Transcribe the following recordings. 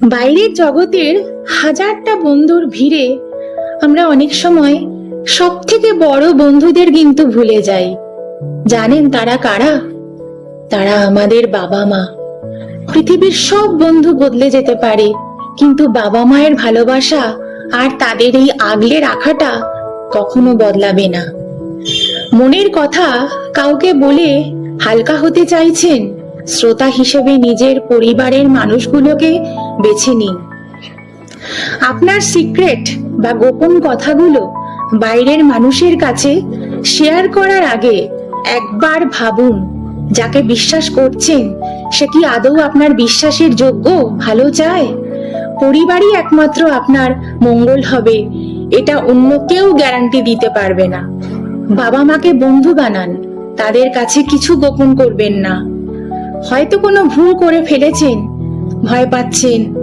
বাইরের জগতের হাজারটা বন্ধুর ভিড়ে আমরা অনেক সময় সব থেকে বড় বন্ধুদের কিন্তু ভুলে যাই। জানেন তারা কারা? তারা আমাদের বাবা মা। পৃথিবীর সব বন্ধু বদলে যেতে পারে, কিন্তু বাবা মায়ের ভালোবাসা আর তাদের এই আগলে রাখাটা কখনো বদলাবে না। মনের কথা কাউকে বলে হালকা হতে চাইছেন? শ্রোতা হিসেবে নিজের পরিবারের মানুষগুলোকে বেছে নিন। আপনার সিক্রেট বা গোপন কথাগুলো বাইরের মানুষের কাছে শেয়ার করার আগে একবার ভাবুন, যাকে বিশ্বাস করছেন সে কি আদৌ আপনার বিশ্বাসের যোগ্য, ভালো চায়? পরিবারই একমাত্র আপনার মঙ্গল হবে, এটা অন্য কেউ গ্যারান্টি দিতে পারবে না। বাবা মাকে বন্ধু বানান, তাদের কাছে কিছু গোপন করবেন না। হয়তো কোনো ভুল করে ফেলেছেন, ভয় পাচ্ছেন,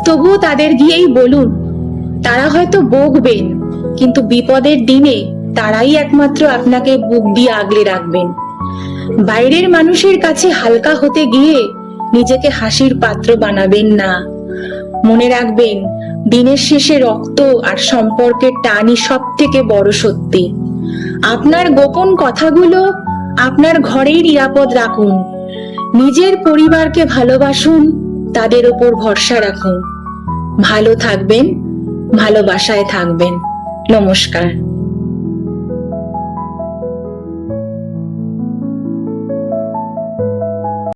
তবুও তাদের গিয়েই বলুন। তারা হয়তো বকবেন, কিন্তু বিপদের দিনে তারাই একমাত্র আপনাকে বুক দিয়ে আগলে রাখবেন। বাইরের মানুষের কাছে হালকা হতে গিয়ে নিজেকে হাসির পাত্র বানাবেন না। মনে রাখবেন, দিনের শেষে রক্ত আর সম্পর্কের টানই সব থেকে বড় সত্যি। আপনার গোপন কথাগুলো আপনার ঘরেই নিরাপদ রাখুন। নিজের পরিবারকে ভালোবাসুন, তাদের উপর ভরসা রাখুন। ভালো থাকবেন, ভালোবাসায় থাকবেন। নমস্কার।